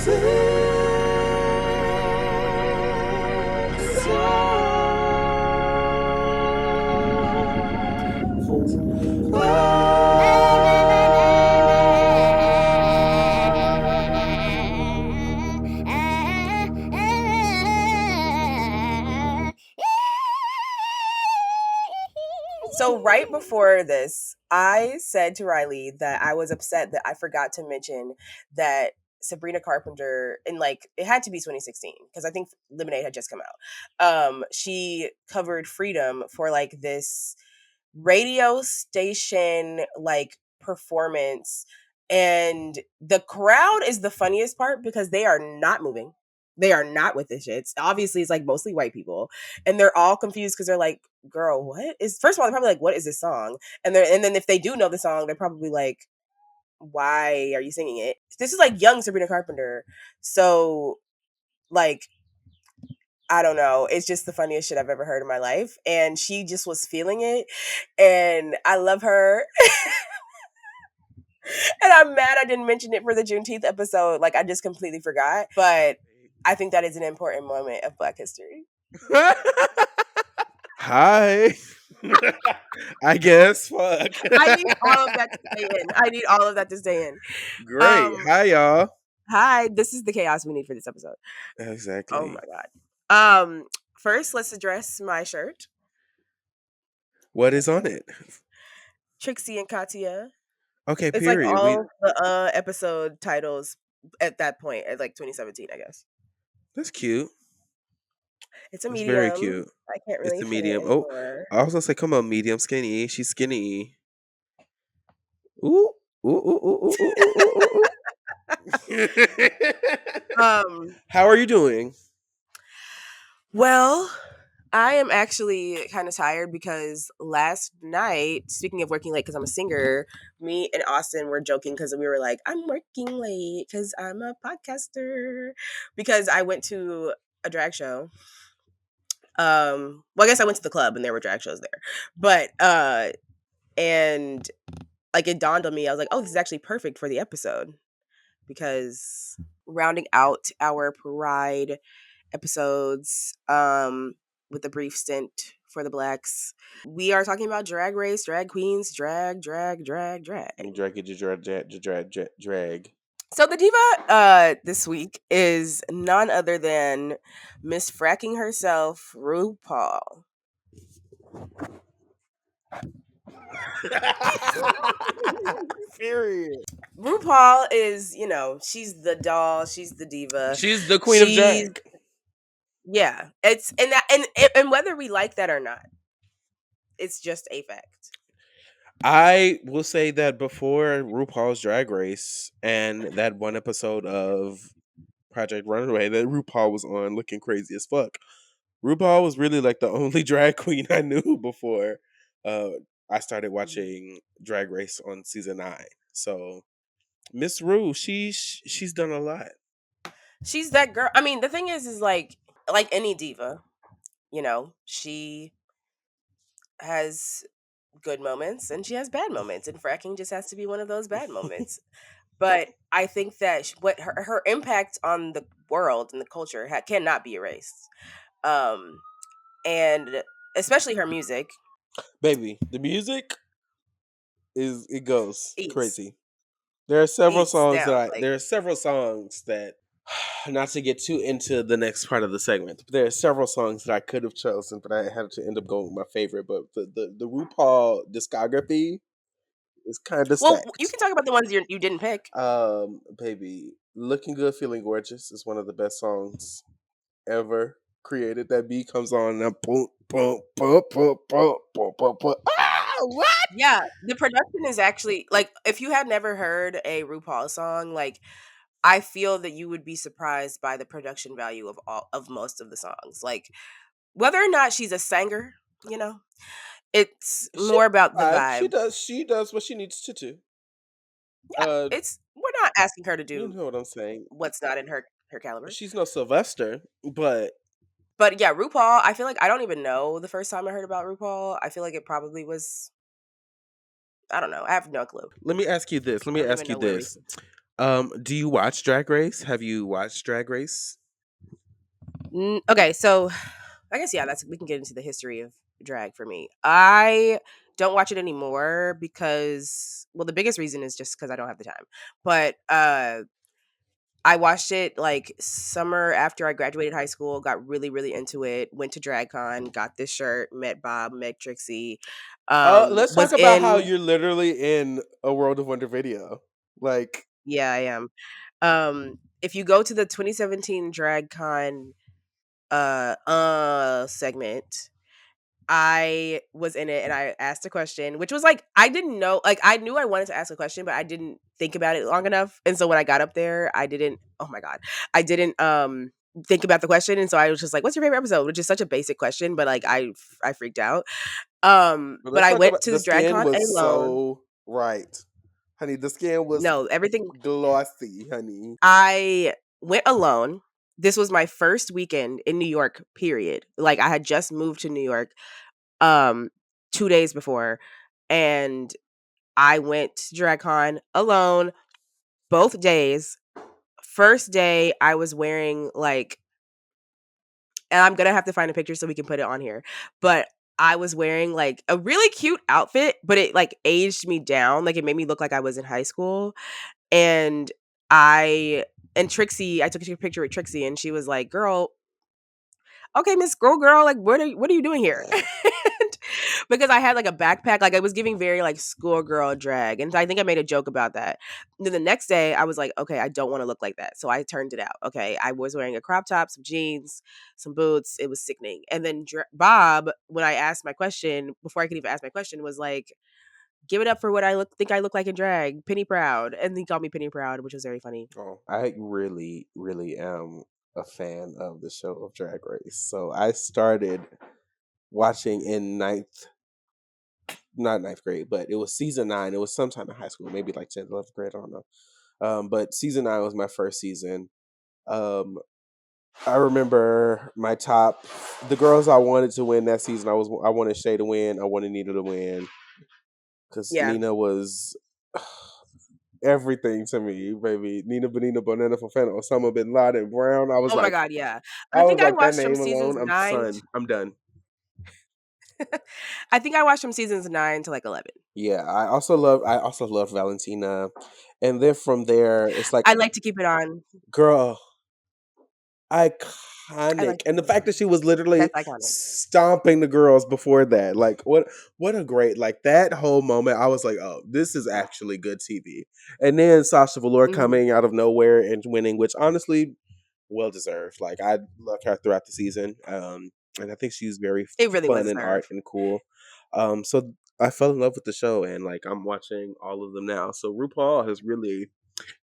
So right before this, I said to Reilee that I was upset that I forgot to mention that Sabrina Carpenter, in like, it had to be 2016 because I think Lemonade had just come out. She covered Freedom for like this radio station like performance, and the crowd is the funniest part because they are not moving. They are not with this shit. Obviously, it's like mostly white people, and they're all confused because they're like, "Girl, what is?" First of all, they're probably like, "What is this song?" And then if they do know the song, they're probably like, "Why are you singing it?" This is like young Sabrina Carpenter, so like, I don't know. It's just the funniest shit I've ever heard in my life, and she just was feeling it, and I love her. And I'm mad I didn't mention it for the Juneteenth episode. Like, I just completely forgot. But I think that is an important moment of Black history. Hi. I guess. Fuck. I need all of that to stay in. I need all of that to stay in. Great. Hi, y'all. Hi. This is the chaos we need for this episode. Exactly. Oh my God. First, let's address my shirt. What is on it? Trixie and Katya. Okay, It's period. like all the episode titles at that point, at like 2017, I guess. That's cute. It's a It's medium. very cute. I can't really. It's a medium. Fit it anymore. I was gonna say, come on, medium, skinny. She's skinny. Ooh, ooh, ooh, ooh, ooh, ooh, ooh, ooh. How are you doing? Well, I am actually kind of tired because last night, speaking of working late because I'm a singer, me and Austin were joking because we were like, I'm working late because I'm a podcaster. Because I went to a drag show. Well, I guess I went to the club and there were drag shows there. But and like, it dawned on me, I was like, oh, this is actually perfect for the episode. Because rounding out our Pride episodes, with a brief stint for the Blacks, we are talking about drag race, drag queens, drag. Drag. So the diva this week is none other than Miss Fracking herself, RuPaul. Period. RuPaul is, she's the doll, she's the diva, She's the queen of drag. Yeah, it's and whether we like that or not, it's just a fact. I will say that before RuPaul's Drag Race and that one episode of Project Runway that RuPaul was on looking crazy as fuck, RuPaul was really like the only drag queen I knew before I started watching Drag Race on season 9. So Miss Ru, she's done a lot. She's that girl. I mean, the thing is like any diva, she has good moments and she has bad moments, and fracking just has to be one of those bad moments. But I think that what her impact on the world and the culture cannot be erased, and especially her music. Baby, the music goes crazy. There are several songs that not to get too into the next part of the segment, but there are several songs that I could have chosen, but I had to end up going with my favorite. But the RuPaul discography is kind of Well, stacked. you can talk about the ones you didn't pick. Baby, Looking Good, Feeling Gorgeous is one of the best songs ever created. That beat comes on and boom, boom, boom, boom, boom, boom, boom, boom. What? Yeah, the production is actually, like, if you had never heard a RuPaul song, like, I feel that you would be surprised by the production value of most of the songs. Like, whether or not she's a singer, it's more about the vibe. She does what she needs to do. Yeah, we're not asking her to do, you know what I'm saying, what's not in her caliber. She's no Sylvester, but yeah, RuPaul, I feel like I don't even know the first time I heard about RuPaul. I feel like it probably was, I don't know. I have no clue. Let me ask you this. Do you watch Drag Race? Have you watched Drag Race? Okay, so I guess yeah, that's we can get into the history of drag for me. I don't watch it anymore because well, the biggest reason is just because I don't have the time. But I watched it like summer after I graduated high school, got really, really into it, went to DragCon, got this shirt, met Bob, met Trixie, Let's talk was about how in you're literally in a World of Wonder video. Like, yeah, I am. If you go to the 2017 DragCon segment, I was in it and I asked a question, which was like I didn't know, like I knew I wanted to ask a question, but I didn't think about it long enough. And so when I got up there, I didn't. Oh my god, I didn't think about the question, and so I was just like, "What's your favorite episode?" Which is such a basic question, but like I freaked out. but But let's I talk went about to the the skin DragCon was alone. so right, honey. The skin was No, everything. glossy, honey. I went alone. This was my first weekend in New York. Period. Like I had just moved to New York. 2 days before, and I went to DragCon alone both days. First day, I was wearing like, and I'm gonna have to find a picture so we can put it on here, but I was wearing like a really cute outfit, but it like aged me down. Like it made me look like I was in high school. And I, and Trixie, I took a picture with Trixie and she was like, girl, okay, Miss Girl, like what are you doing here? And because I had like a backpack, like I was giving very like schoolgirl drag, and I think I made a joke about that. And then the next day, I was like, okay, I don't want to look like that, so I turned it out. Okay, I was wearing a crop top, some jeans, some boots. It was sickening. And then Bob, when I asked my question, before I could even ask my question, was like, "Give it up for what think I look like in drag, Penny Proud," and he called me Penny Proud, which was very funny. Oh, I really, really am a fan of the show of Drag Race. So I started watching in not ninth grade, but it was season 9. It was sometime in high school, maybe like 10th, 11th grade. I don't know. But season 9 was my first season. Um, I remember the girls I wanted to win that season. I wanted Shay to win. I wanted Nina to win because Yeah. Nina was everything to me, baby. Nina Benina Bonetta Fofana, Osama bin Laden Brown. Oh my god, yeah. I I was think I like that watched from name seasons alone. I'm 9. son. I'm done. I think I watched from seasons 9 to like 11. Yeah, I also love Valentina, and then from there it's like, I like to keep it on. girl, I iconic. like to And the keep it fact on. that she was literally That's iconic. stomping the girls before that, like what a great, like, that whole moment. I was like, oh, this is actually good TV. And then Sasha Velour Mhm. coming out of nowhere and winning, which honestly, well deserved. Like, I loved her throughout the season. And I think she's very It really was fun and art deserved. and cool. So I fell in love with the show, and like I'm watching all of them now. So RuPaul has really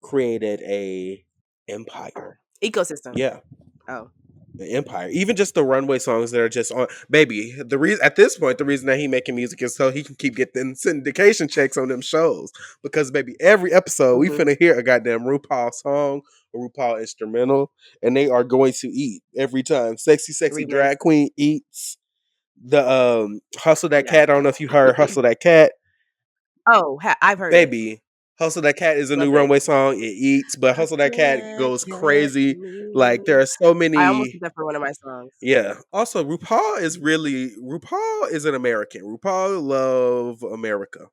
created a empire. Ecosystem. Yeah, Oh. the empire. Even just the runway songs that are just on, baby. The reason at this point, the reason that he making music is so he can keep getting syndication checks on them shows. Because baby, every episode we Mhm. finna hear a goddamn RuPaul song, a RuPaul instrumental, and they are going to eat every time. Sexy, sexy Remix. drag queen eats. The Hustle That Yeah. Cat. I don't know if you heard Hustle That Cat. Oh, I've heard it. Baby, Hustle That Cat is a new Love it. runway song. It eats, but Hustle That Cat Hustler goes get crazy. Like, there me. are so I almost many. did that for one of my songs. Yeah. Also, RuPaul is an American. RuPaul love America.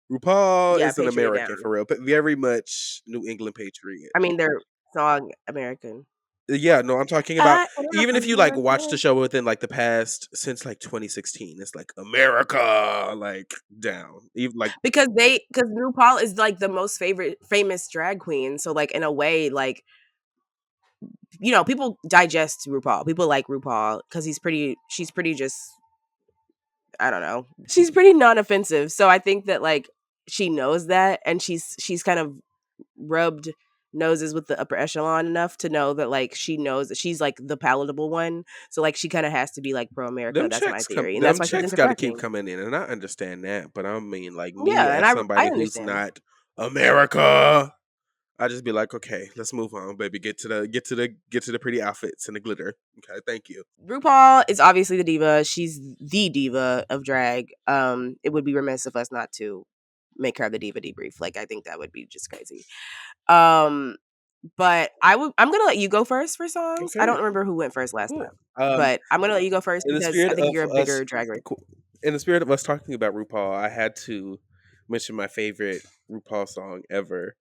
RuPaul Yeah, is an Patriot American Down. for real, but very much New England patriot. I mean, their song American. Yeah, no, I'm talking about, I am even if you like watch the American. show within like the past, since like 2016, it's like America, like, down. Even like, Because RuPaul is like the most famous drag queen. So like in a way, like people digest RuPaul. People like RuPaul because she's pretty just I don't know. She's pretty non-offensive. So I think that like she knows that and she's kind of rubbed noses with the upper echelon enough to know that like she knows that she's like the palatable one. So like she kind of has to be like pro America. That's my theory. And that's them why she's checks into got to keep fracking. coming in, and I understand that. But I mean, like, me Yeah, and as I somebody who's understand. not America, I just be like, okay, let's move on, baby. Get to the pretty outfits and the glitter. Okay, thank you. RuPaul is obviously the diva. She's the diva of drag. It would be remiss of us not to make her the diva debrief. Like I think that would be just crazy. But I'm gonna let you go first for songs. I don't Okay, remember who went first last cool. time, but I'm gonna let you go first In the because spirit I think of you're a us, bigger drag race. cool. In the spirit of us talking about RuPaul, I had to mention my favorite RuPaul song ever.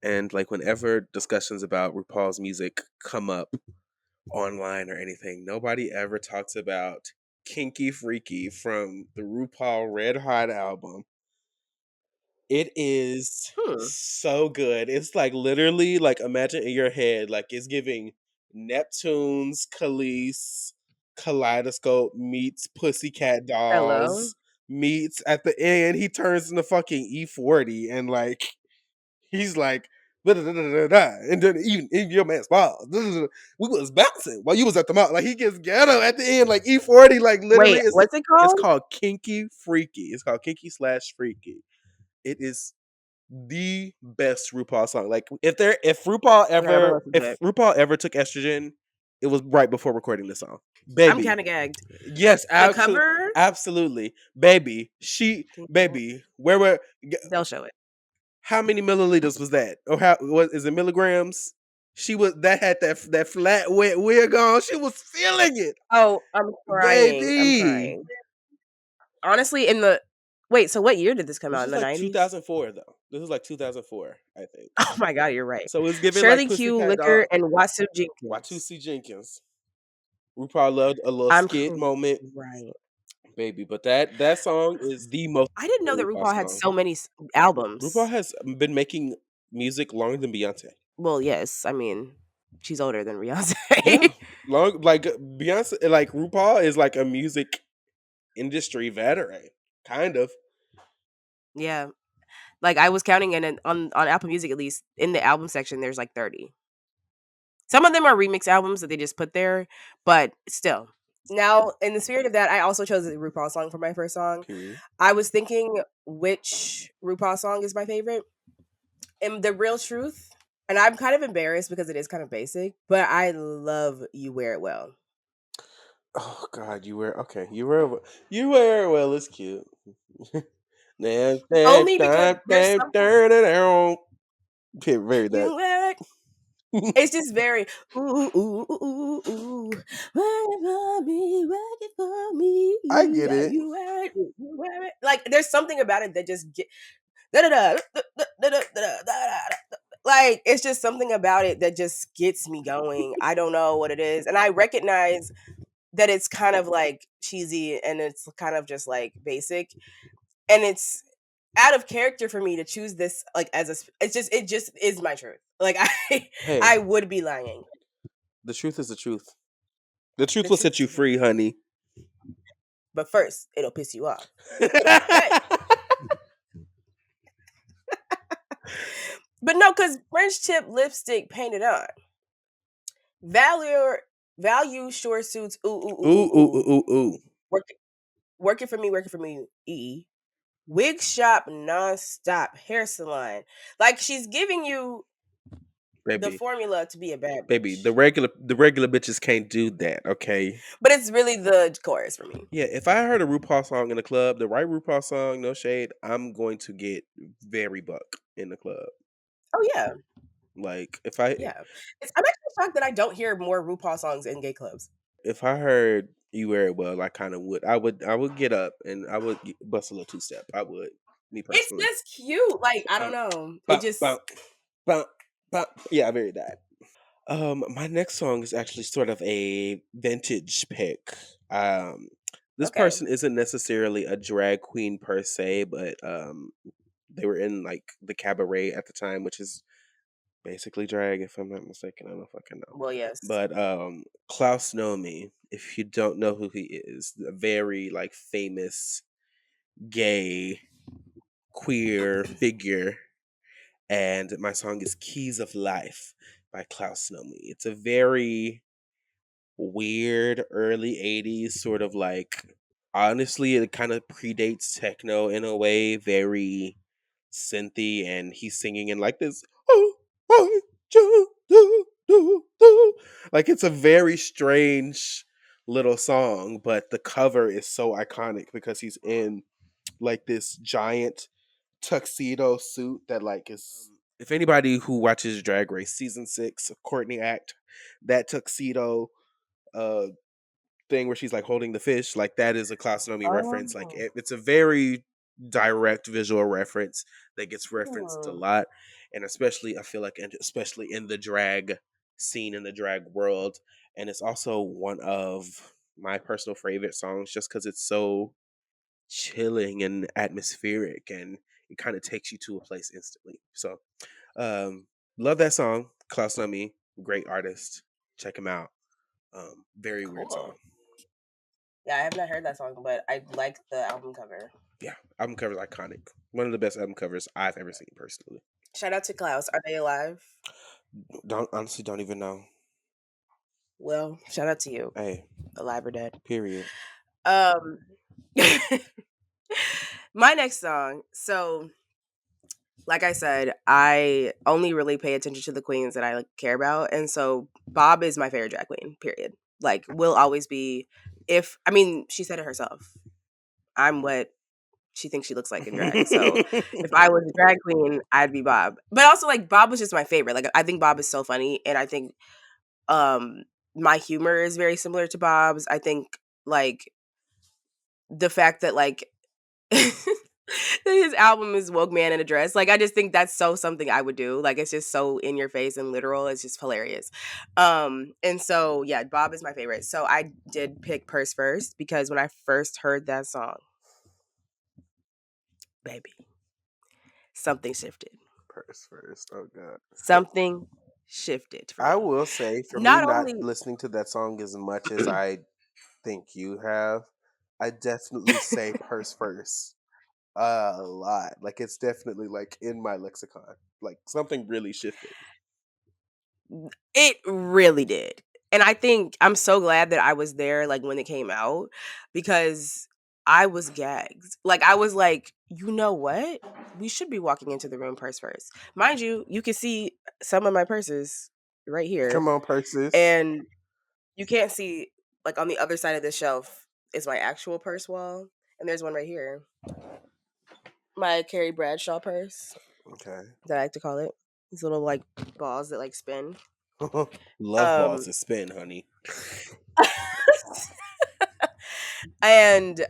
And like whenever discussions about RuPaul's music come up online or anything, nobody ever talks about Kinky Freaky from the RuPaul Red Hot album. It is Hmm. so good. It's like literally like imagine in your head, like it's giving Neptune's Khalees Kaleidoscope meets Pussycat Hello. Dolls meets at the end he turns into fucking E40 and like he's like da, da, da, da, da, and then even your man's balls. We was bouncing while you was at the mouth. Like he gets ghetto at the end, like E40, like literally Wait, what's it it's called? called Kinky Freaky. It's called Kinky slash Freaky. It is the best RuPaul song. Like Okay, I'm gonna listen to if it. RuPaul ever took estrogen, it was right before recording this song. I'm Baby. kind of gagged. Yes, The absolutely. cover, Absolutely. Baby. Where were they'll show it. how many milliliters was that? Or how was is it milligrams? She was that had that flat wet wig on. She was feeling it. Oh, I'm crying. I'm Baby. crying. Honestly, in the wait, so what year did this come This out? In was the like 90s? 2004 though. This was like 2004, I think. Oh my god, you're right. So it's giving like Shirley Q, Pussycat Liquor, Doll. and Watsu Jenkins. Watusi Jenkins. We probably loved a little I'm skit moment, crying. baby. But that song is the most I didn't know that RuPaul RuPaul had song. so many RuPaul albums. has been making music longer than Beyonce. Well, yes. I mean, she's older than Yeah, Beyonce. long like Beyonce. Like RuPaul is like a music industry veteran, kind of. Yeah. Like I was counting and on Apple Music at least in the album section there's like 30. Some of them are remix albums that they just put there, but still. Now, in the spirit of that, I also chose a RuPaul song for my first song. Mhm. I was thinking which RuPaul song is my favorite. And the real truth, and I'm kind of embarrassed because it is kind of basic, but I love You Wear It Well. Oh God, you wear okay. You wear it well. It's cute. Dance, dance, Only because dance, there's dance, something dance, dance. Okay, very that. you wear it. It's just very ooh ooh ooh ooh. Work it for me, work it for me. I get Yeah, it. you wear it, you wear it. Like there's something about it that just get da da da da da da da da da. Like it's just something about it that just gets me going. I don't know what it is, and I recognize that it's kind of like cheesy and it's kind of just like basic, and it's out of character for me to choose this like as it just is my truth. Like I Hey, I would be lying. the truth is the truth. The truth The will truth set is you the truth. free, honey. But first, it'll piss you off. Okay. But no, because French tip lipstick painted on. Value short suits. Ooh ooh ooh Ooh, ooh ooh, ooh. ooh, ooh, ooh. Work working for me, working for me. Wig shop nonstop hair salon. Like she's giving you the Baby, formula to be a bad baby, bitch. the regular bitches can't do that, okay? But it's really the chorus for me. Yeah, if I heard a RuPaul song in the club, the right RuPaul song, no shade, I'm going to get very buck in the club. Oh yeah, Like if I yeah. I'm actually shocked that I don't hear more RuPaul songs in gay clubs. if I heard you wear it well, I kind of would. I would get up and I would bust a little two step. I would, me It's personally. just cute. Like I don't Bump, know. It bump, just bump, bump, bump. Yeah, I very that. My next song is actually sort of a vintage pick. Um, this okay. person isn't necessarily a drag queen per se, but they were in like the cabaret at the time, which is basically drag, if I'm not mistaken. I don't fucking know. Well, yes. But Klaus Nomi, if you don't know who he is, a very like famous gay queer figure, and my song is Keys of Life by Klaus Nomi. It's a very weird early 80s sort of like honestly it kind of predates techno in a way, very synthy, and he's singing in like this "Oh, I just do." Like it's a very strange little song, but the cover is so iconic because he's in like this giant tuxedo suit that like is. If anybody who watches Drag Race season 6, Courtney Act, that tuxedo uh thing where she's like holding the fish, like that is a Klaus Nomi reference. Like Oh. it's a very direct visual reference that gets referenced a Hmm. lot, and especially I feel like, and especially in the drag scene, in the drag world, and it's also one of my personal favorite songs just because it's so chilling and atmospheric, and it kind of takes you to a place instantly. So, love that song, Klaus Nomi, great artist. Check him out. Very weird song. Cool. Yeah, I have not heard that song, but I like the album cover. Yeah, album cover's iconic. One of the best album covers I've ever seen personally. Shout out to Klaus. Are they alive? Don't even know. Well, shout out to you, Hey, alive or dead. period. Um, my next song. So, like I said, I only really pay attention to the queens that I like, care about, and so Bob is my favorite drag queen. Period. Like, will always be. If I mean, she said it herself. I'm what she thinks she looks like in drag. So if I was a drag queen, I'd be Bob. But also like Bob was just my favorite. Like I think Bob is so funny, and I think um my humor is very similar to Bob's. I think like the fact that like his album is Woke Man in a Dress. Like I just think that's so something I would do. Like it's just so in your face and literal. It's just hilarious. And so yeah, Bob is my favorite. So I did pick Purse first because when I first heard that song, baby, something shifted. Purse first. Oh god. Something shifted for I me. will say, for me, Not not only listening to that song as much as I think you have, I definitely say purse first a lot. Like it's definitely like in my lexicon. Like something really shifted. it really did. And I think I'm so glad that I was there like when it came out because I was gagged. Like I was like, you know what? We should be walking into the room purse first. Mind you, you can see some of my purses right Come here. on, purses. And you can't see like on the other side of the shelf is my actual purse wall. And there's one right here. My Carrie Bradshaw purse. Okay. That I like to call it. These little like balls that like spin. Love balls Um to spin, honey. and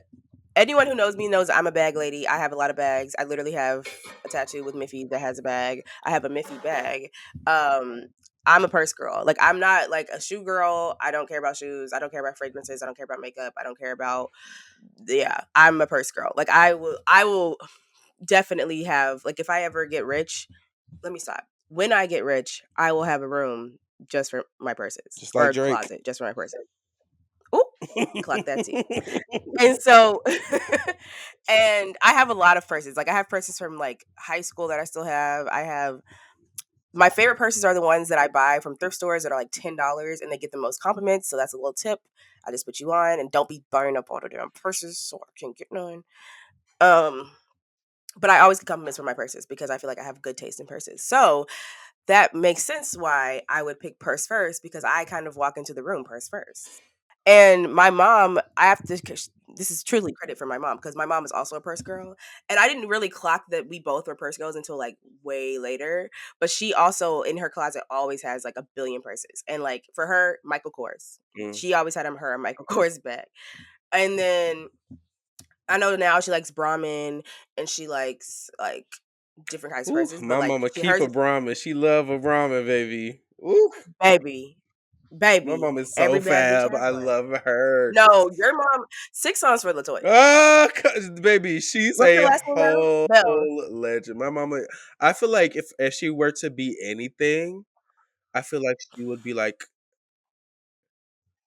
anyone who knows me knows I'm a bag lady. I have a lot of bags. I literally have a tattoo with Miffy that has a bag. I have a Miffy bag. Um I'm a purse girl. Like I'm not like a shoe girl. I don't care about shoes. I don't care about fragrances. I don't care about makeup. I don't care about yeah, I'm a purse girl. Like I will definitely have like if I ever get rich, let me stop. When I get rich, I will have a room just for my purses Just or like a Drake. closet just for my purses. Ooh, clock that tea. And so and I have a lot of purses. Like I have purses from like high school that I still have. I have my favorite purses are the ones that I buy from thrift stores that are like $10 and they get the most compliments. So that's a little tip. I just put you on and don't be burning up all the damn purses so I can get none. Um, but I always get compliments for my purses because I feel like I have good taste in purses. So that makes sense why I would pick purse first because I kind of walk into the room purse first. And my mom, I have to, this is truly credit for my mom because my mom is also a purse girl. And I didn't really clock that we both were purse girls until like way later. But she also, in her closet, always has like a billion purses. And like for her, Michael Kors. Mm. She always had her a Michael Kors bag. And then I know now she likes Brahmin and she likes like different kinds of Ooh, purses. But my like mama keep hers, a Brahmin. She love a Brahmin, baby. Ooh, baby, my baby, mom is so every bad bitch fab. has I one. love her. No, your mom, 6 songs for Latoya. Ah, baby, she's What's a her last name now? whole Bell. legend. My mama, I feel like if she were to be anything, I feel like she would be like,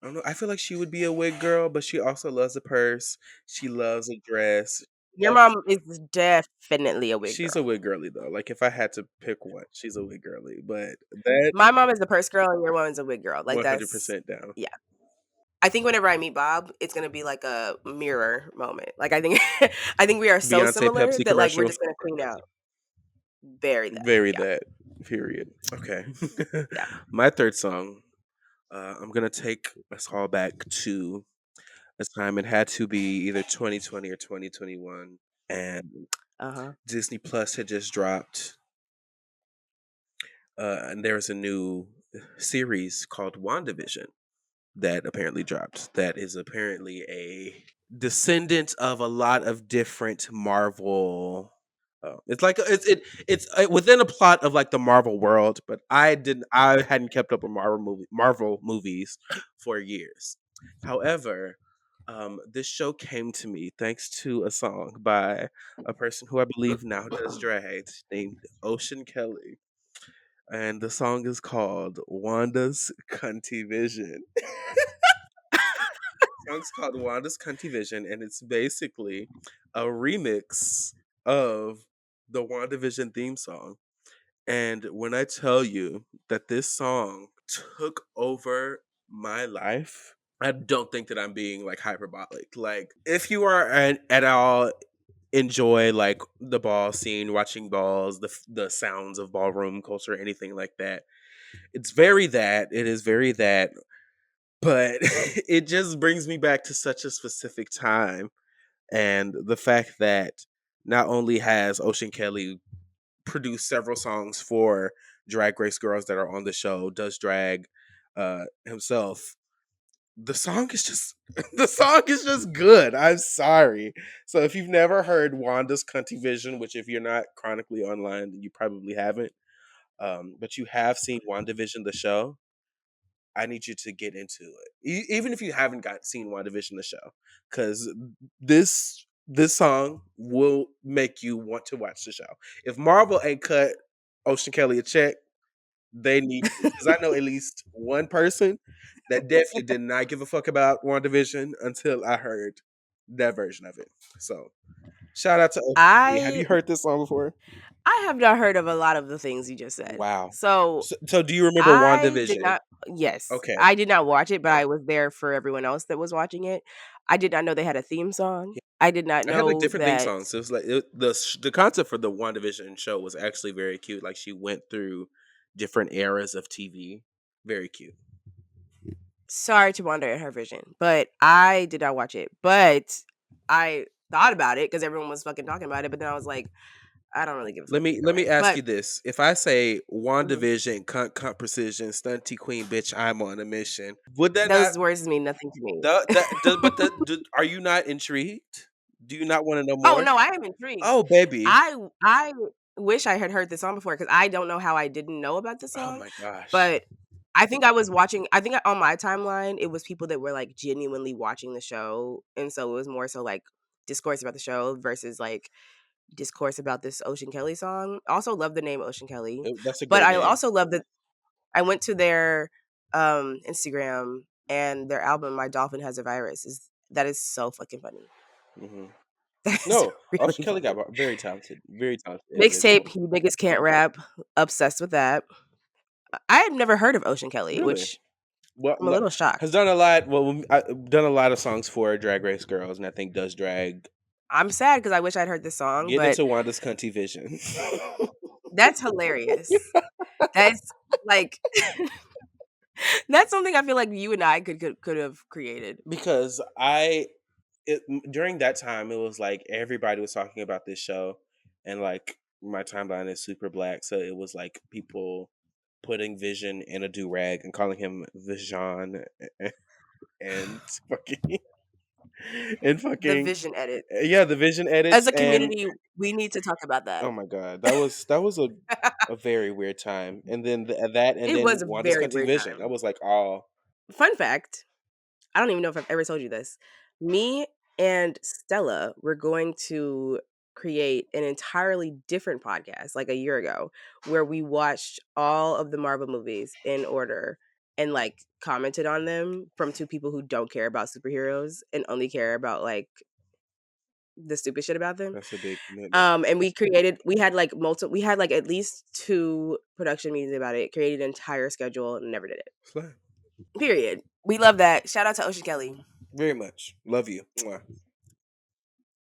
I don't know. I feel like she would be a wig girl, but she also loves a purse. She loves a dress. Your mom is definitely a wig She's a girl. wig girly though. Like if I had to pick one, she's a wig girly. But that My mom is a purse girl and your mom is a wig girl. Like that's 100% down. yeah. I think whenever I meet Bob, it's gonna be like a mirror moment. Like I think I think we are so Beyonce similar Pepsi that like we're commercial. just gonna clean out. Very that. Very Yeah. that. Period. Okay. Yeah. My third song. I'm gonna take us all back to a time it had to be either 2020 or 2021, and Disney Plus had just dropped, and there's a new series called WandaVision that apparently dropped. That is apparently a descendant of a lot of different Marvel. It's like it's within a plot of like the Marvel world, but I hadn't kept up with Marvel movies for years. However, this show came to me thanks to a song by a person who I believe now does drag named Ocean Kelly, and the song is called Wanda's Cunty Vision. Song's called Wanda's Cunty Vision, and it's basically a remix of the WandaVision theme song. And when I tell you that this song took over my life, I don't think that I'm being like hyperbolic. Like, if you are at all enjoy like the ball scene, watching balls, the sounds of ballroom culture, anything like that, it's very that. It is very that, but it just brings me back to such a specific time, and the fact that not only has Ocean Kelly produced several songs for drag race girls that are on the show, does drag himself. The song is just the song is just good. I'm sorry. So if you've never heard Wanda's Cunty Vision, which if you're not chronically online, then you probably haven't, but you have seen WandaVision the show, I need you to get into it, even if you haven't seen WandaVision the show, because this song will make you want to watch the show. If Marvel ain't cut Ocean Kelly a check, they need to, because I know at least one person that definitely did not give a fuck about WandaVision until I heard that version of it. So shout out to Ocean Kelly. Have I you heard this song before? I have not heard of a lot of the things you just said. Wow. So So do you remember I did WandaVision? not. Yes, Okay. I did not watch it, but I was there for everyone else that was watching it. I did not know they had a theme song. I did not I had like know different theme that. songs. It was like the concept for the WandaVision show was actually very cute. Like she went through different eras of TV. Very cute. Sorry to wander in her vision, but I did not watch it. But I thought about it because everyone was fucking talking about it. But then I was like, I don't really give a Let fuck me either let me way. ask But you this: if I say mhm, WandaVision, cunt precision, stunty queen, bitch, I'm on a mission. Would that not? those words mean nothing to me. Are you not intrigued? Do you not want to know Oh more? no, I am intrigued. Oh baby! I wish I had heard the song before because I don't know how I didn't know about the Oh song, my gosh! but I think I was watching. I think on my timeline it was people that were like genuinely watching the show, and so it was more so like discourse about the show versus like discourse about this Ocean Kelly song. Also love the name Ocean Kelly, That's a but great I name. also love that I went to their Instagram and their album My Dolphin Has a Virus is so fucking funny. Hmm. That's No, really Ocean Kelly got funny. very talented individual. Mixtape, You Niggas Can't Rap, obsessed with that. I had never heard of Ocean Kelly, Really? which Well, I'm a little has shocked. done a lot. Well, done a lot of songs for Drag Race girls, and I think does drag. I'm sad because I wish I'd heard this song, Get but into Wanda's Cunty Vision. that's hilarious. That's like that's something I feel like you and I could have created. Because during that time, it was like everybody was talking about this show, and like my timeline is super black, so it was like people putting Vision in a do rag and calling him Vision, and fucking and The fucking vision edit. yeah, the Vision As edits. a And community, we need to talk about that. oh my god, that was a very weird time. And then that, and It then was a Wanda's very Cunty weird Vision. I time. was like, oh, Fun fact, I don't even know if I've ever told you this. Me and Stella were going to create an entirely different podcast like a year ago where we watched all of the Marvel movies in order and like commented on them from two people who don't care about superheroes and only care about like the stupid shit about them. that's a big commitment. And we had like we had like at least two production meetings about it, created an entire schedule and never did it. Slay. Period. We love that. Shout out to Ocean Kelly. Very much love you. Mwah.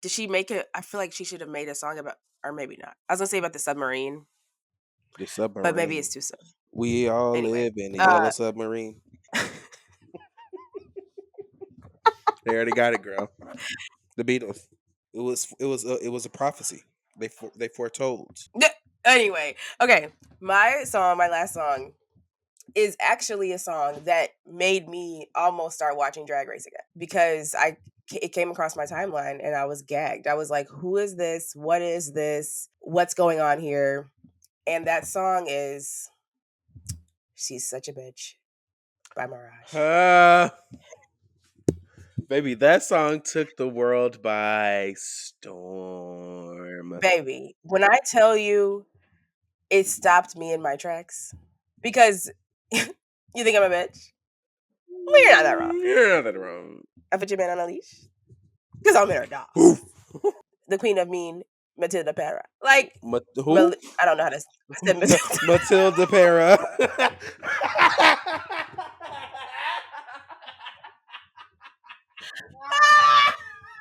Did she make it? I feel like she should have made a song about, or maybe not. I was gonna say about the submarine, The but maybe it's submarine. too soon. We all Anyway, live in a yellow submarine. They already got it, girl. The Beatles. It was a prophecy. They foretold. Anyway, okay. My last song, is actually a song that made me almost start watching Drag Race again because it came across my timeline and I was gagged. I was like, "Who is this? What is this? What's going on here?" And that song is "She's Such a Bitch" by Mirage. Baby, that song took the world by storm. Baby, when I tell you, it stopped me in my tracks because you think I'm a bitch? Well, you're not that wrong. You're not that wrong. I put your man on a leash because I'm in her dog. The queen of mean, Matilda Para. Like, who? I don't know how to say Matilda. Matilda Para.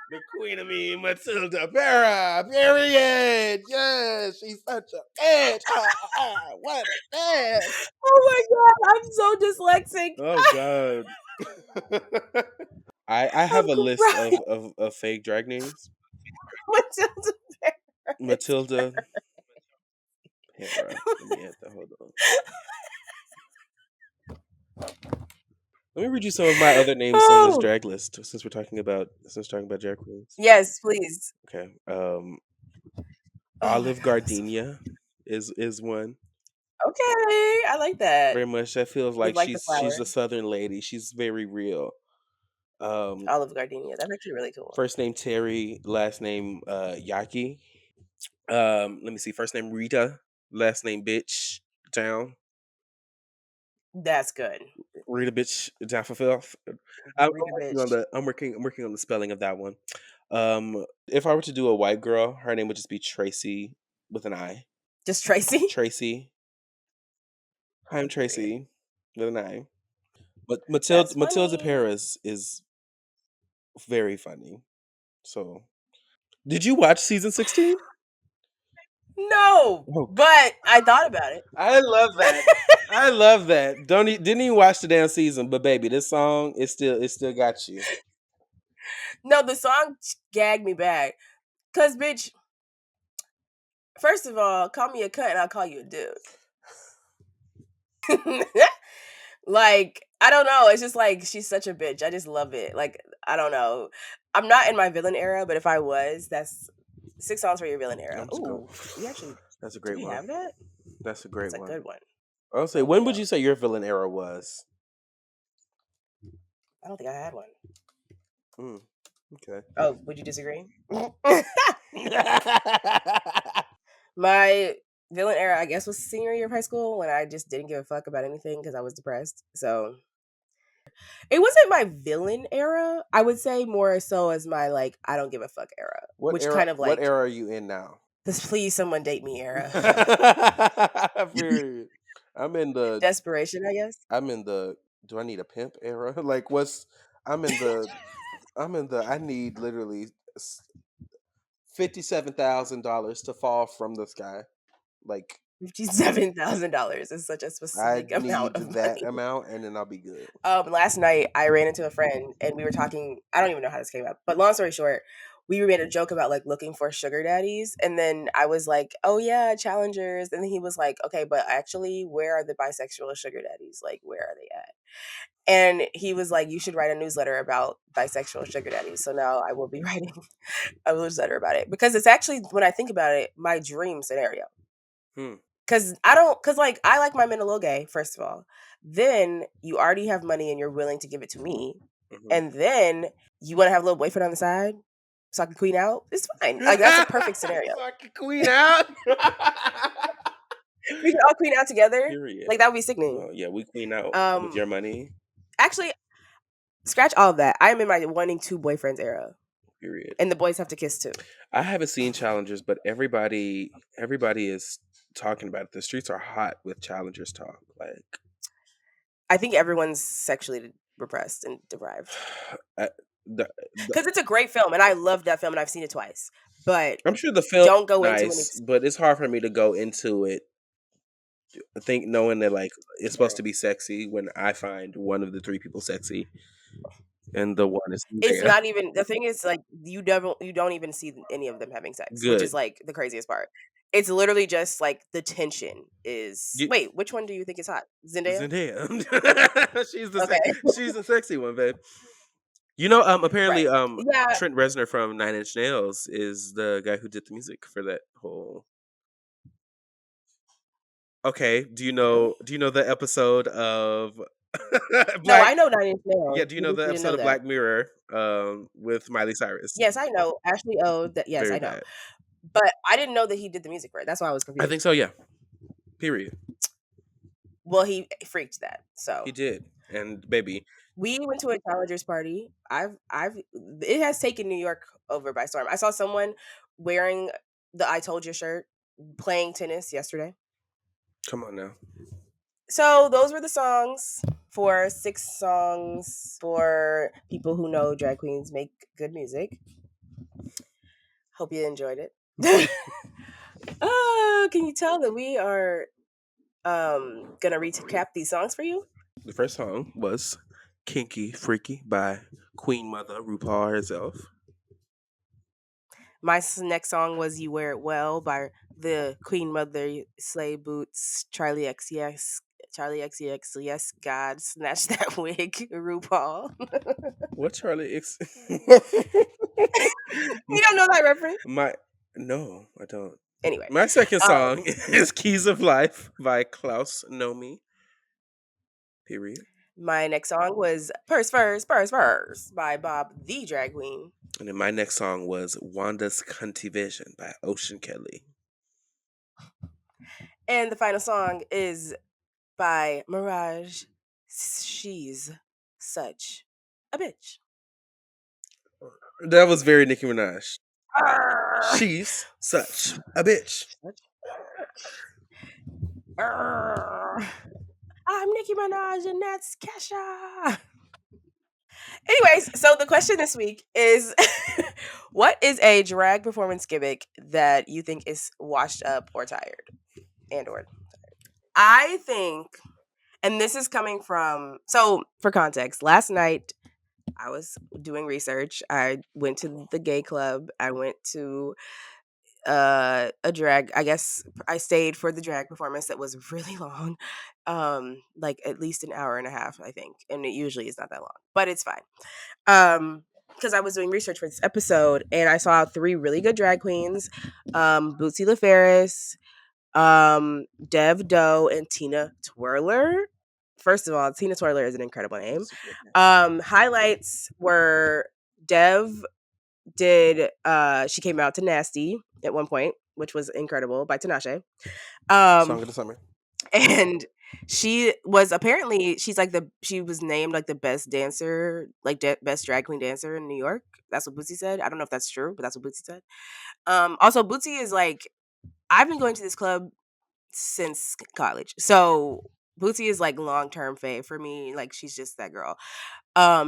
The queen of me, Matilda Para. Period. Yes, she's such a bitch. What a bitch. Oh my god, I'm so dyslexic. Oh god. I have a list crying. of fake drag names. Matilda Para. Matilda Para. Let me hit that. Hold on. Let me read you some of my other names on this drag list since we're talking about drag queens. Yes, please. Okay. Olive Gardenia is one. Okay, I like that. Very much. That feels like Like the she's flower. a southern lady. She's very real. Olive Gardenia. That's actually really cool. First name Terry, last name Yaki. Let me see. First name Rita, last name Bitch Town. That's good. Rita Bitch Down for Filth. I'm Rita working bitch. on I'm working on the spelling of that one. If I were to do a white girl, her name would just be Tracy with an I. Just Tracy? Tracy. I'm Tracy with an I. But That's Matilda funny. Paris is very funny. So, did you watch season 16? No, Oh, but I thought about it. I love that. I love that. Didn't even watch the damn season, but baby, this song it still got you. No, the song gagged me back. Cause bitch, first of all, call me a cunt and I'll call you a dude. Like, I don't know. It's just like she's such a bitch. I just love it. Like, I don't know. I'm not in my villain era, but if I was, that's 6 songs for your villain era. Ooh, we actually That's a do great we one. have that? That's a great That's a one. good one. I'll say, when would you say your villain era was? I don't think I had one. Okay. Oh, would you disagree? My villain era, I guess, was senior year of high school when I just didn't give a fuck about anything because I was depressed. So it wasn't my villain era. I would say more so as my like I don't give a fuck era, which kind of What like era are you in now? this please someone date me era. Period. I'm in the Desperation, I guess. do I need a pimp era? Like I'm in the I need literally $57,000 to fall from the sky. Like $57,000 is such a I specific amount need of that money. amount and then I'll be good. Last night I ran into a friend and we were talking. I don't even know how this came up, but long story short, we made a joke about like looking for sugar daddies, and then I was like, "Oh yeah, challengers," and then he was like, "Okay, but actually, where are the bisexual sugar daddies? Like, where are they at?" And he was like, "You should write a newsletter about bisexual sugar daddies." So now I will be writing a newsletter about it because it's actually, when I think about it, my dream scenario. Cause like I like my men a little gay, first of all. Then you already have money and you're willing to give it to me. And then you want to have a little boyfriend on the side so I can queen out. It's fine. Like that's a perfect scenario. So I can queen out. We can all queen out together. Period. Like that would be sickening. Oh, yeah, we queen out with your money. Actually, scratch all of that. I am in my wanting 2 boyfriends era. Period. And the boys have to kiss too. I haven't seen challengers, but everybody is talking about it. The streets are hot with challengers talk. Like, I think everyone's sexually repressed and deprived. Because it's a great film, and I love that film, and I've seen it twice. But I'm sure the film don't go is into nice, but it's hard for me to go into it. Knowing that like it's supposed to be sexy when I find one of the 3 people sexy. and the one is It's Zendaya. not even the thing is like you don't even see any of them having sex, which is Good. like the craziest part. It's literally just like the tension is. You, Wait, which one do you think is hot? Zendaya? Zendaya. Okay. She's the sexy one, babe. Apparently, Right. Yeah. Trent Reznor from Nine Inch Nails is the guy who did the music for that whole. Okay, Really? Do you know the episode of No, Black? I know Nine Inch Yeah, Nails. do you I know just the didn't episode know of that. Black Mirror with Miley Cyrus? Yes, I know Ashley O. That yes, Very I know, bad. but I didn't know that he did the music for it. That's why I was I think confused. so. Yeah. Period. Well, he freaked that. He So did, and baby, we went to a challengers party. It has taken New York over by storm. I saw someone wearing the "I Told You" shirt playing tennis yesterday. come on now. So those were the songs for 6 songs for people who know drag queens make good music. Hope you enjoyed it. Can you tell that we are gonna recap these songs for you? The first song was "Kinky Freaky" by Queen Mother RuPaul herself. My next song was "You Wear It Well" by the Queen Mother, Slay Boots, Charlie XCX, Charlie XCX. Yes, God, snatch that wig, RuPaul. What Charlie X? You don't know that reference? My no, I don't. Anyway, My second um, song is "Keys of Life" by Klaus Nomi. Period. my next song was "Purse by Bob the Drag Queen. And then my next song was "Wanda's Cunty Vision" by Ocean Kelly. And the final song is by Mirage. She's such a bitch. That was very Nicki Minaj. Arr! She's such a bitch. Arr! I'm Nicki Minaj and that's Kesha. Anyways, so the question this week is what is a drag performance gimmick that you think is washed up or tired? And or I think, and this is coming from, so for context, last night I was doing research. I went to the gay club. I went to a drag, I guess I stayed for the drag performance that was really long. Like at least an hour and a half, I think. And it usually is not that long, but it's fine. Because I was doing research for this episode and I saw 3 really good drag queens, Bootsy LaFerris, Dev Doe, and Tina Twirler. First of all, Tina Twirler is an incredible name. Highlights were Dev did she came out to Nasty at one point, which was incredible by Tinashe. Song of the summer. And she was apparently she was named like the best dancer, like best drag queen dancer in New York. That's what Bootsy said. I don't know if that's true, but that's what Bootsy said. Also Bootsy is like, I've been going to this club since college. So Bootsy is like long-term fave for me. Like she's just that girl.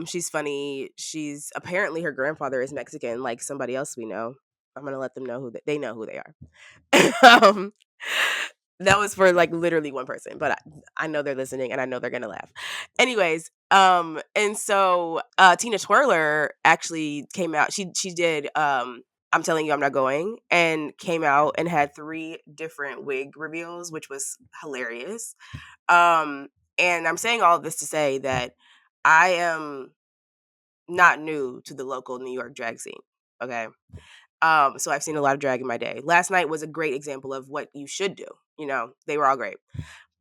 She's funny. She's apparently her grandfather is Mexican, like somebody else we know. I'm gonna let them know they know who they are. That was for like literally one person, but I know they're listening and I know they're gonna laugh. Anyways, and so Tina Twirler actually came out. She did I'm telling you I'm not going, and came out and had 3 different wig reveals, which was hilarious. Um, and I'm saying all of this to say that I am not new to the local New York drag scene. Okay. So I've seen a lot of drag in my day. Last night was a great example of what you should do. You know, they were all great.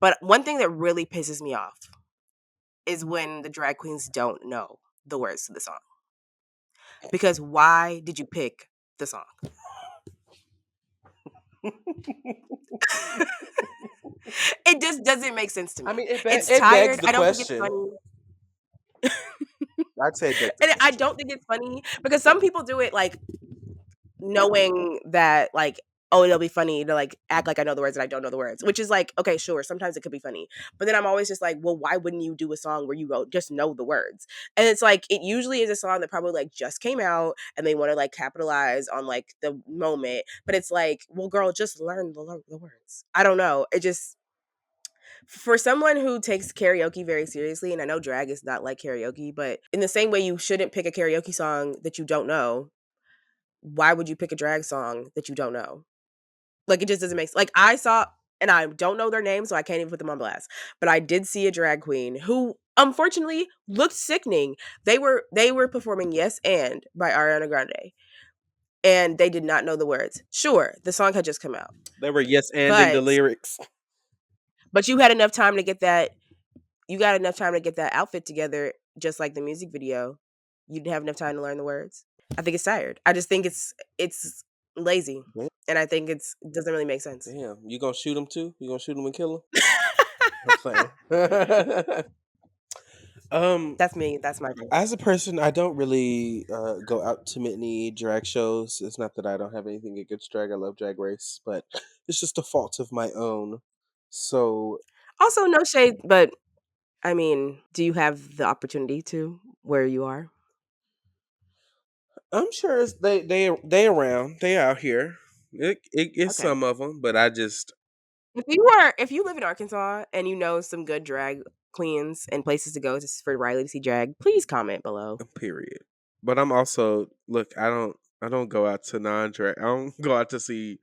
But one thing that really pisses me off is when the drag queens don't know the words to the song. Because why did you pick the song? It just doesn't make sense to I me. mean, It's it begs tired. the I don't think it's question. funny. I'd say it begs the And I question. don't think it's funny because some people do it like knowing that like, oh, it'll be funny to like act like I know the words and I don't know the words, which is like, okay, sure, sometimes it could be funny. But then I'm always just like, well, why wouldn't you do a song where you go just know the words? And it's like it usually is a song that probably like just came out and they want to like capitalize on like the moment. But it's like, well, girl, just learn the words. I don't know. It just For someone who takes karaoke very seriously, and I know drag is not like karaoke, but in the same way you shouldn't pick a karaoke song that you don't know, why would you pick a drag song that you don't know? Like, it just doesn't make sense. Like, I saw, and I don't know their name, so I can't even put them on blast. But I did see a drag queen who, unfortunately, looked sickening. They were performing "Yes and" by Ariana Grande, and they did not know the words. Sure, the song had just come out, They were yes anding the but lyrics. you had enough time to get that. You got enough time to get that outfit together, just like the music video. You didn't have enough time to learn the words. I think it's tired. I just think it's lazy, Damn, and I think it doesn't really make sense. damn. You gonna shoot him too? You gonna shoot him and kill him? I'm playing. um, That's me. That's my thing. as a person, I don't really go out to many drag shows. It's not that I don't have anything against drag. I love Drag Race, but it's just a fault of my own. So Also, no shade, but I mean, do you have the opportunity to where you are? I'm sure they around. They out here. It's Okay. some of them, but I just If you live in Arkansas and you know some good drag queens and places to go just for Riley to see drag, please comment below. period. But I'm also look. I don't go out to non-drag. I don't go out to see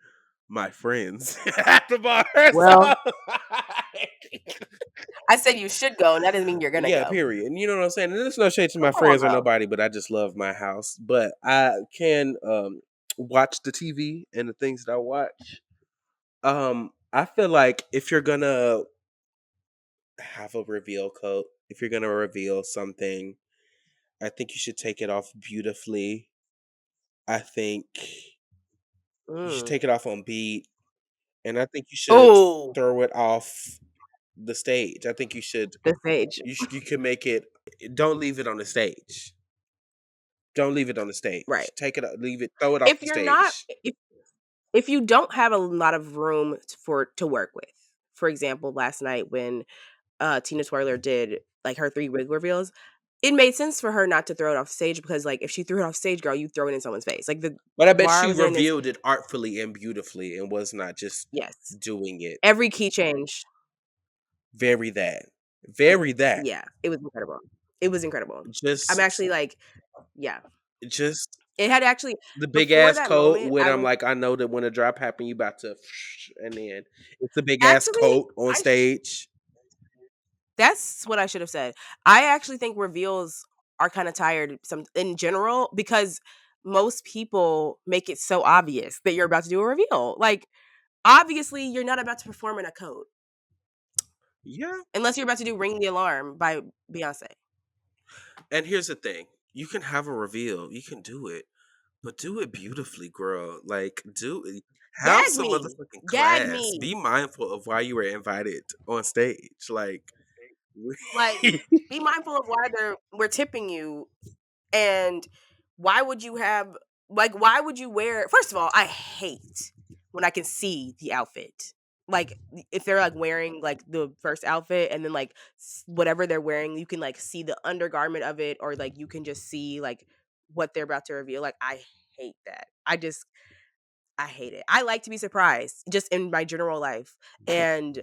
my friends at the bar. So Well, I said you should go, and that doesn't mean you're gonna yeah, go. period. And you know what I'm saying. And there's no shade to my Come on, friends or bro. nobody, but I just love my house. But I can watch the TV and the things that I watch. I feel like if you're gonna have a reveal coat, if you're gonna reveal something, I think you should take it off beautifully. I think you should Mm. take it off on beat, and I think you should Oh, throw it off the stage. I think you should. the stage. You can make it. Don't leave it on the stage. Don't leave it on the Right. stage. Take it. Leave it. Throw it off If the you're not, stage. if you don't have a lot of room to work with, for example, last night when Tina Twirler did like her 3 wig reveals, it made sense for her not to throw it off stage because like if she threw it off stage, girl, you throw it in someone's face. Like the But I bet bar I she was in is revealed it artfully and beautifully, and was not just yes. doing it. Every key change. Very that. Very that. Yeah, it was incredible. It was incredible. I'm Just actually like, yeah. just It had actually the big before ass that coat moment, when I I'm was like, I know that when a drop happen, you about to, and then it's a big ass actually coat on stage. that's what I should have said. I actually think reveals are kind of tired some in general because most people make it so obvious that you're about to do a reveal. Like obviously you're not about to perform in a coat Yeah. unless you're about to do Ring the Alarm by Beyonce. And here's the thing: you can have a reveal, you can do it, but do it beautifully, girl. Like, have Gag some me. motherfucking Gag class. me. Be mindful of why you were invited on stage. Like, Like be mindful of why we're tipping you. And why would you have why would you wear first of all, I hate when I can see the outfit. Like if they're like wearing like the first outfit and then like whatever they're wearing, you can like see the undergarment of it or like you can just see like what they're about to reveal. Like I hate that. I hate it. I like to be surprised just in my general life. And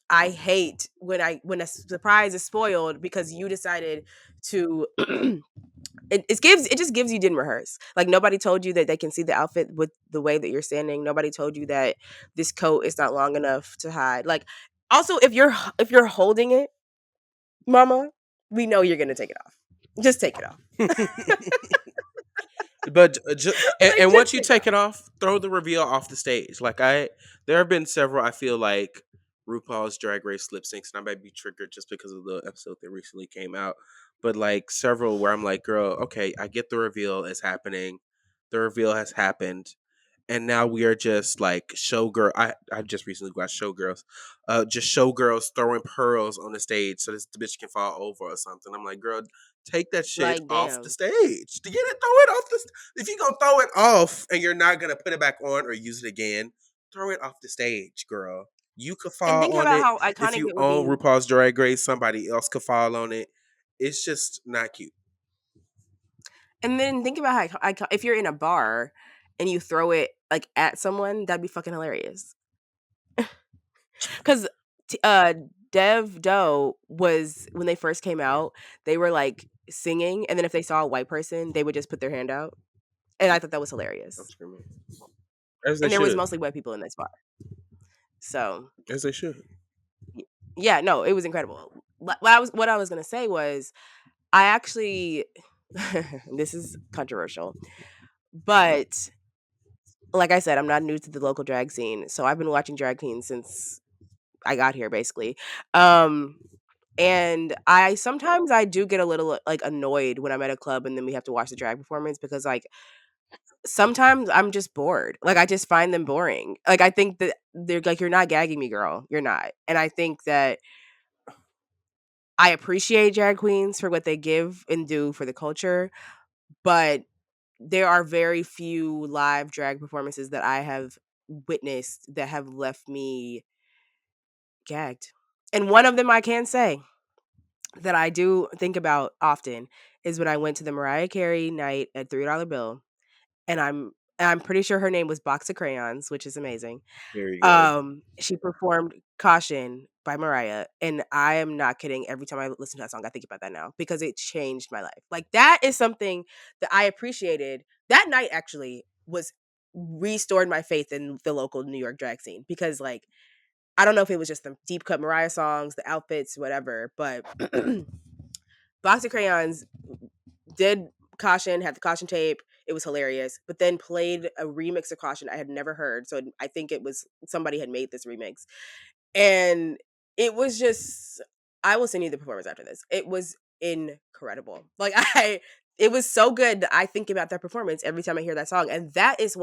I hate when a surprise is spoiled because you decided to it just gives you didn't rehearse. Like nobody told you that they can see the outfit with the way that you're standing. Nobody told you that this coat is not long enough to hide. Like also if you're holding it, mama, we know you're gonna take it off. Just take it off. but Like and just once you take it take off. it off, throw the reveal off the stage. Like there have been several. I feel like RuPaul's Drag Race lip syncs, and I might be triggered just because of the episode that recently came out. But like several where I'm like, girl, okay, I get the reveal is happening. The reveal has happened. And now we are just like showgirl. I just recently watched Showgirls, just showgirls throwing pearls on the stage so this bitch can fall over or something. I'm like, girl, take that shit Like off the damn. stage. To get it, throw it off the. If you gonna throw it off and you're not gonna put it back on or use it again, throw it off the stage, girl. You could And fall think on about it how if iconic you it would own be. RuPaul's Drag Race. Somebody else could fall on it. It's just not cute. And then think about how if you're in a bar and you throw it like at someone, that'd be fucking hilarious. Because Dev Doe was, when they first came out, they were like singing, and then if they saw a white person, they would just put their hand out, and I thought that was I'm hilarious. screaming. As they And there was should. mostly white people in this bar, so As they should. yeah, no, it was incredible. What I was gonna say was, I actually, this is controversial, but like I said, I'm not new to the local drag scene, so I've been watching drag queens since I got here, basically. And I do get a little like annoyed when I'm at a club and then we have to watch the drag performance, because like sometimes I'm just bored. Like I just find them boring. Like I think that they're like, you're not gagging me, girl. You're not. And I think that I appreciate drag queens for what they give and do for the culture, but there are very few live drag performances that I have witnessed that have left me gagged. And one of them I can say that I do think about often is when I went to the Mariah Carey night at $3 Bill, and I'm pretty sure her name was Box of Crayons, which is amazing. There you go. She performed Caution by Mariah, and I am not kidding. Every time I listen to that song, I think about that now because it changed my life. Like that is something that I appreciated. That night actually was restored my faith in the local New York drag scene, because like I don't know if it was just the deep cut Mariah songs, the outfits, whatever, but Box of Crayons did Caution, had the Caution tape. It was hilarious, but then played a remix of Caution I had never heard. So I think it was somebody had made this remix. And it was just, I will send you the performance after this. It was incredible. Like it was so good that I think about that performance every time I hear that song. And that is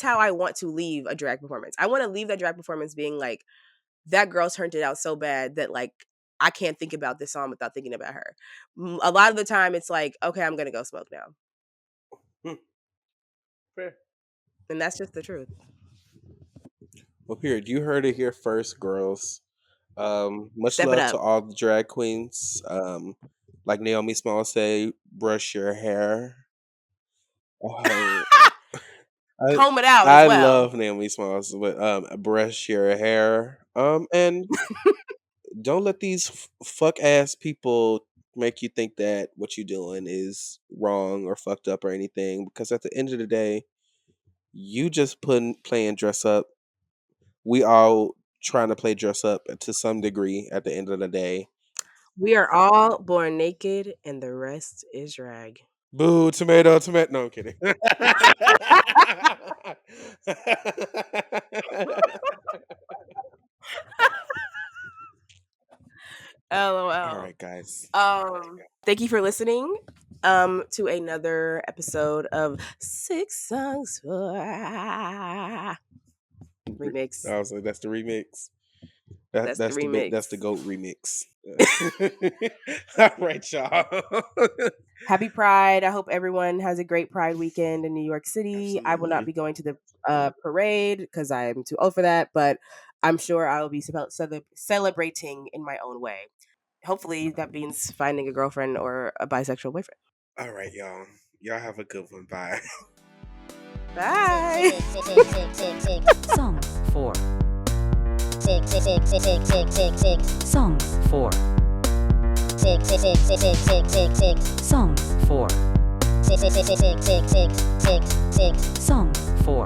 how I want to leave a drag performance. I want to leave that drag performance being like, that girl turned it out so bad that like I can't think about this song without thinking about her. A lot of the time it's like, okay, I'm gonna go smoke now. Fair. And that's just the truth. Well, period. You heard it here first, girls. Much Step it love to up. all the drag queens. Like Naomi Small say, brush your hair. Uh, I Comb it out as I well. love Naomi Smalls, but brush your hair. And don't let these fuck ass people make you think that what you're doing is wrong or fucked up or anything. Because at the end of the day, you just playing dress up. We all trying to play dress up to some degree at the end of the day. We are all born naked and the rest is drag. Boo, tomato, tomato. No, I'm kidding. All LOL. right, guys. Thank you for listening to another episode of Six Songs for Remix. I was like, that's the remix. That's the remix. That's the GOAT remix. All right, y'all. Happy Pride. I hope everyone has a great Pride weekend in New York City. I will not Absolutely. be going to the parade because I am too old for that, but I'm sure I will be celebrating in my own way. Hopefully that means finding a girlfriend or a bisexual boyfriend. All right, y'all. Y'all have a good one. Bye. Bye. Song 4. Song 4. Song 4. Song 4.